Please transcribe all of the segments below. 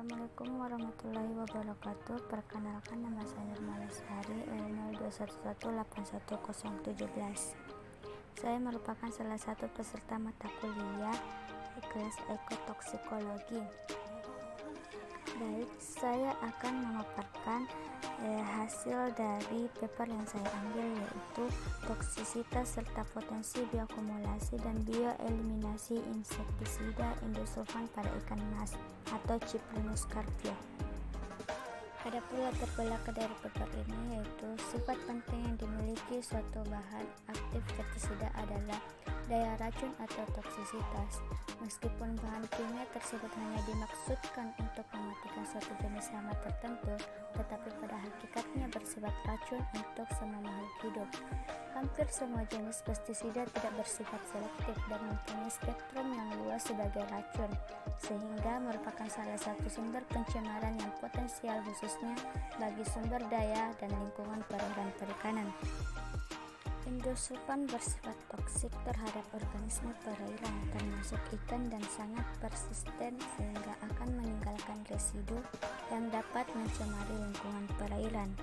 Assalamualaikum warahmatullahi wabarakatuh. Perkenalkan, nama saya Nurma Lestari, L2118117. Saya merupakan salah satu peserta mata kuliah kelas ekotoksikologi. Baik, saya akan memaparkan hasil dari paper yang saya ambil, yaitu toksisitas serta potensi bioakumulasi dan bioeliminasi insektisida endosulfan pada ikan mas atau Cyprinus carpio. Ada pula terbelakang dari paper ini, yaitu sifat penting yang dimiliki suatu bahan aktif pestisida adalah daya racun atau toksisitas. Meskipun bahan kimia tersebut hanya dimaksudkan untuk mematikan suatu jenis hama tertentu, tetapi pada hakikatnya bersifat racun untuk semua makhluk hidup. Hampir semua jenis pestisida tidak bersifat selektif dan mempunyai spektrum yang luas sebagai racun, sehingga merupakan salah satu sumber pencemaran yang potensial khususnya bagi sumber daya dan lingkungan perairan perikanan. Endosulfan bersifat toksik terhadap organisme perairan termasuk ikan dan sangat persisten sehingga akan meninggalkan residu yang dapat mencemari lingkungan perairan.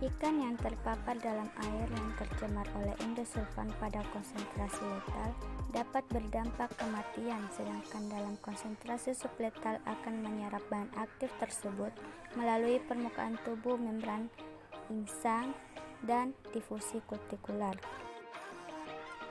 Ikan yang terpapar dalam air yang tercemar oleh endosulfan pada konsentrasi letal dapat berdampak kematian, sedangkan dalam konsentrasi subletal akan menyerap bahan aktif tersebut melalui permukaan tubuh, membran insang, dan difusi kutikular.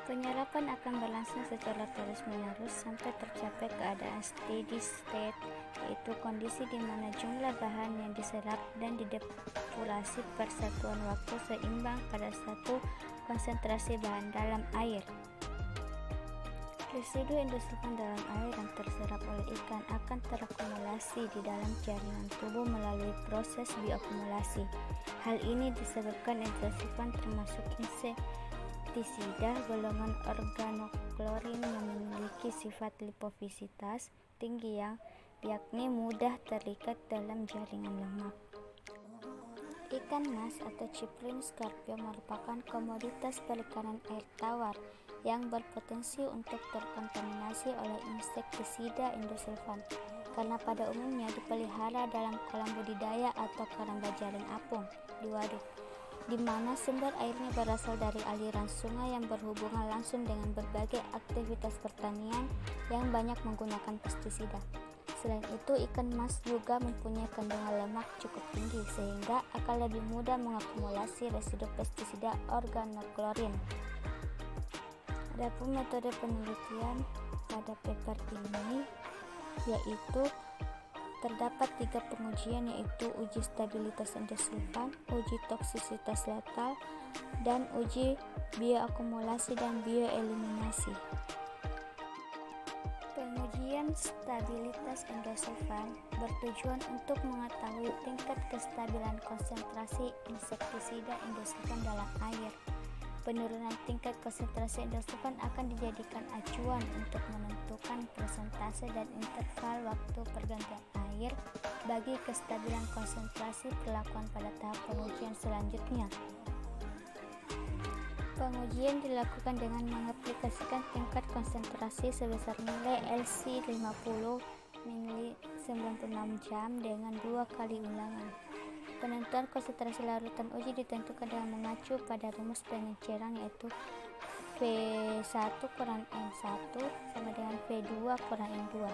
Penyerapan akan berlangsung secara terus-menerus sampai tercapai keadaan steady state, yaitu kondisi di mana jumlah bahan yang diserap dan didepurasi per satuan waktu seimbang pada satu konsentrasi bahan dalam air. Residu endosulfan dalam air yang terserap oleh ikan akan terakumulasi di dalam jaringan tubuh melalui proses bioakumulasi. Hal ini disebabkan endosulfan termasuk insektisida golongan organoklorin yang memiliki sifat lipofisitas tinggi yakni mudah terikat dalam jaringan lemak. Ikan mas atau Cyprinus carpio merupakan komoditas perikanan air tawar yang berpotensi untuk terkontaminasi oleh insektisida endosulfan karena pada umumnya dipelihara dalam kolam budidaya atau keramba jaring apung di waduk, di mana sumber airnya berasal dari aliran sungai yang berhubungan langsung dengan berbagai aktivitas pertanian yang banyak menggunakan pestisida. Selain itu, ikan mas juga mempunyai kandungan lemak cukup tinggi sehingga akan lebih mudah mengakumulasi residu pestisida organoklorin. Adapun metode penelitian pada paper ini yaitu terdapat 3 pengujian, yaitu uji stabilitas endosulfan, uji toksisitas letal, dan uji bioakumulasi dan bioeliminasi. Pengujian stabilitas endosulfan bertujuan untuk mengetahui tingkat kestabilan konsentrasi insektisida endosulfan dalam air. Penurunan tingkat konsentrasi endosulfan akan dijadikan acuan untuk menentukan persentase dan interval waktu pergantian air bagi kestabilan konsentrasi perlakuan pada tahap pengujian selanjutnya. Pengujian dilakukan dengan mengaplikasikan tingkat konsentrasi sebesar nilai LC50 mili 96 jam dengan 2 kali ulangan. Penentuan konsentrasi larutan uji ditentukan dengan mengacu pada rumus pengenceran, yaitu V1 kurang N1 sama dengan V2 kurang N2.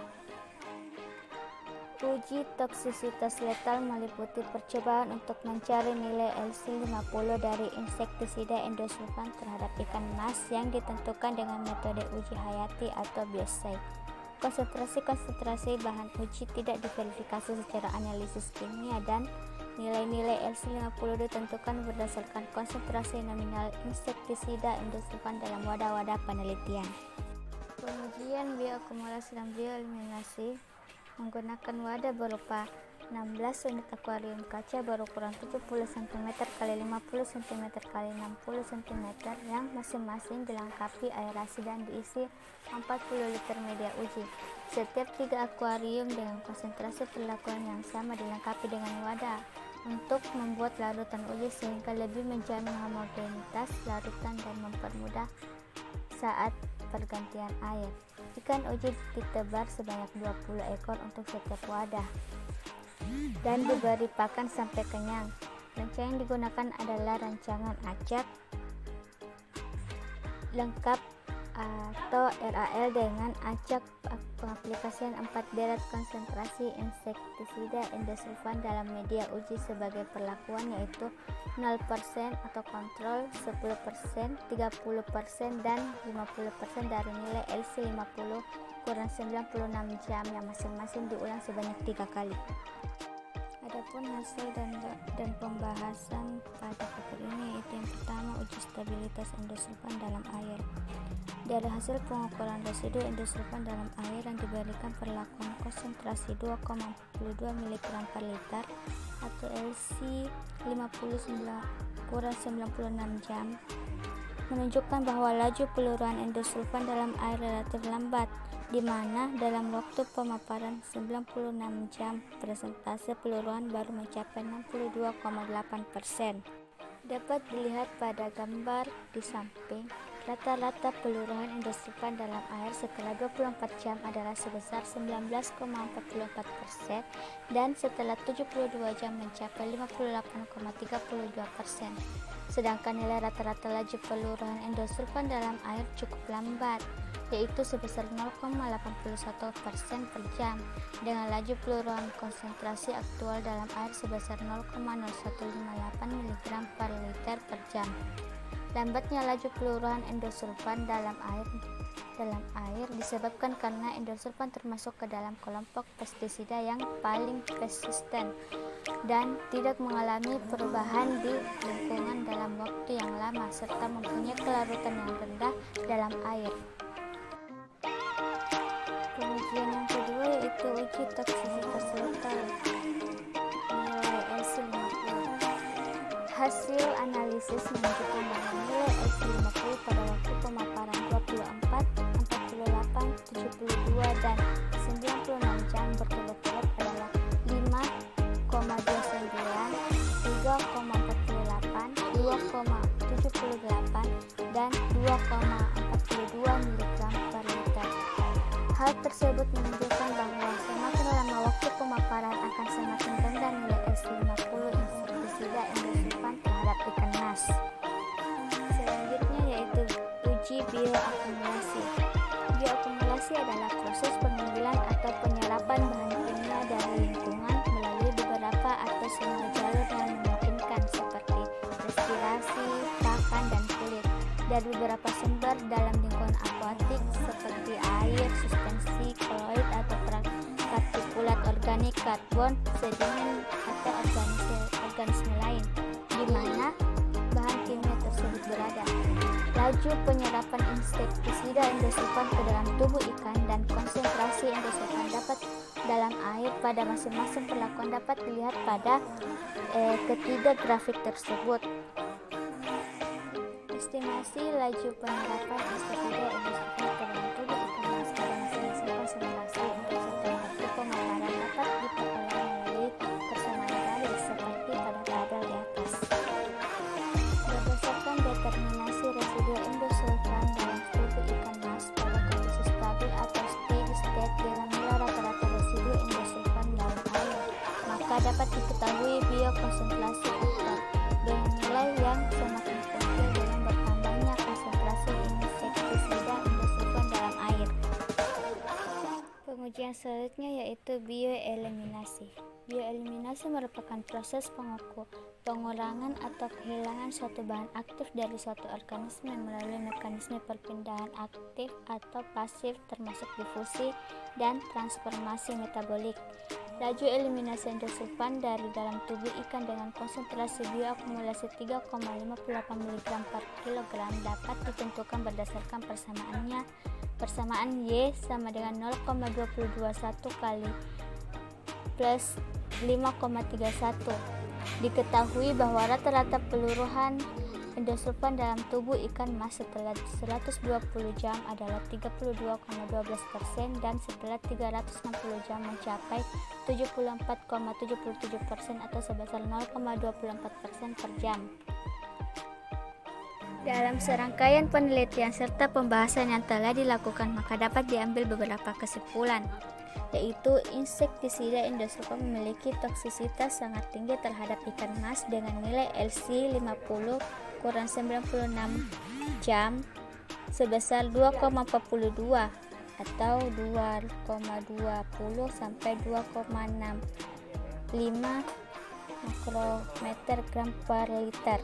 Uji toksisitas letal meliputi percobaan untuk mencari nilai LC50 dari insektisida endosulfan terhadap ikan mas yang ditentukan dengan metode uji hayati atau bioside. Konsentrasi bahan uji tidak diverifikasi secara analisis kimia dan nilai-nilai LC50 ditentukan berdasarkan konsentrasi nominal insektisida endosulfan dalam wadah-wadah penelitian. Pengujian bioakumulasi dan bioeliminasi menggunakan wadah berupa 16 unit akuarium kaca berukuran 70 cm x 50 cm x 60 cm yang masing-masing dilengkapi aerasi dan diisi 40 liter media uji. Setiap 3 akuarium dengan konsentrasi perlakuan yang sama dilengkapi dengan wadah untuk membuat larutan uji sehingga lebih menjamin homogenitas larutan dan mempermudah saat pergantian air. Ikan uji ditebar sebanyak 20 ekor untuk setiap wadah dan diberi pakan sampai kenyang. Rancangan yang digunakan adalah rancangan acak lengkap atau RAL dengan acak pengaplikasian 4 deret konsentrasi insektisida endosulfan dalam media uji sebagai perlakuan, yaitu 0% atau kontrol, 10%, 30% dan 50% dari nilai LC50 kurang 96 jam yang masing-masing diulang sebanyak 3 kali. Adapun hasil dan pembahasan pada paper ini, yaitu yang pertama, uji stabilitas endosulfan dalam air. Dari hasil pengukuran residu endosulfan dalam air yang diberikan perlakuan konsentrasi 2,42 mg per liter atau LC50 kurang 96 jam menunjukkan bahwa laju peluruhan endosulfan dalam air relatif lambat, di mana dalam waktu pemaparan 96 jam persentase peluruhan baru mencapai 62,8%. Dapat dilihat pada gambar di samping, rata-rata peluruhan endosulfan dalam air setelah 24 jam adalah sebesar 19,44% dan setelah 72 jam mencapai 58,32%. Sedangkan nilai rata-rata laju peluruhan endosulfan dalam air cukup lambat, yaitu sebesar 0,81% per jam, dengan laju peluruhan konsentrasi aktual dalam air sebesar 0,0158 mg per liter per jam. Lambatnya laju peluruhan endosulfan dalam air disebabkan karena endosulfan termasuk ke dalam kelompok pestisida yang paling persisten dan tidak mengalami perubahan di lingkungan dalam waktu yang lama serta mempunyai kelarutan yang rendah dalam air. Pengujian yang kedua yaitu uji toksisitas letal nilai LC50. Hasil analisis menunjukkan bahwa nilai LC50 pada waktu pemaparan 24, 48, 72, dan 96 jam berturut-turut adalah 5,29, 3,48, 2,78, dan 2,42 mg per liter. Hal tersebut menunjukkan bahwa semakin lama waktu pemaparan akan semakin rendah nilai LC50 insektisida endosulfan terhadap ikan mas. Selanjutnya yaitu uji bioakumulasi. Bioakumulasi adalah proses pengambilan atau penyerapan bahan kimia dari lingkungan melalui beberapa atau semua jalur yang memungkinkan seperti respirasi, pakan, dan kulit dari beberapa sumber dalam lingkungan akuatik seperti air, suspensi, koloid atau partikulat organik, karbon, sedimen, atau organisme lain di mana bahan kimia tersebut berada. Laju penyerapan insektisida endosulfan ke dalam tubuh ikan dan konsentrasi endosulfan dalam air pada masing-masing perlakuan dapat dilihat pada ketiga grafik tersebut. Estimasi laju penyerapan insektisida endosulfan ke dalam tubuh ikan mas pada masing-masing konsentrasi untuk setiap waktu pemaparan dapat diperoleh melalui persamaan garis seperti pada tabel di atas. Berdasarkan determinasi residu endosulfan dalam tubuh ikan mas pada kondisi stabil atau steady state dengan nilai rata-rata residu endosulfan dalam air, maka dapat diketahui biokonsentrasi aktor dengan nilai yang semakin kecil dengan bertambahnya konsentrasi insektisida endosulfan dalam air. Pengujian selanjutnya yaitu bioeliminasi. Bioeliminasi merupakan proses pengurangan atau kehilangan suatu bahan aktif dari suatu organisme melalui mekanisme perpindahan aktif atau pasif termasuk difusi dan transformasi metabolik. Laju eliminasi endosulfan dari dalam tubuh ikan dengan konsentrasi bioakumulasi 3,58 mg per kilogram dapat ditentukan berdasarkan persamaan Y sama dengan 0,221 kali plus 5,31. Diketahui bahwa rata-rata peluruhan endosulfan dalam tubuh ikan mas setelah 120 jam adalah 32,12% dan setelah 360 jam mencapai 74,77% atau sebesar 0,24% per jam. Dalam serangkaian penelitian serta pembahasan yang telah dilakukan, maka dapat diambil beberapa kesimpulan, yaitu insektisida endosulfan memiliki toksisitas sangat tinggi terhadap ikan mas dengan nilai LC 50 kurang 96 jam sebesar 2,42 atau 2,20 sampai 2,65 mikrometer gram per liter.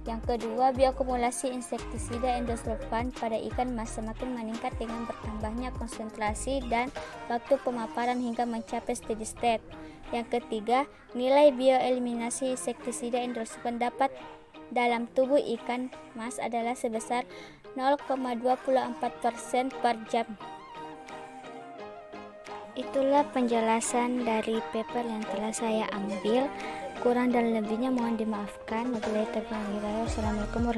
Yang kedua, bioakumulasi insektisida endosulfan pada ikan mas semakin meningkat dengan bertambahnya konsentrasi dan waktu pemaparan hingga mencapai steady state. Yang ketiga, nilai bioeliminasi insektisida endosulfan dapat dalam tubuh ikan mas adalah sebesar 0,24% per jam. Itulah penjelasan dari paper yang telah saya ambil. Kurang dan lebihnya mohon dimaafkan. Wabillahi taufiq wal hidayah. Wassalamualaikum warahmatullahi wabarakatuh.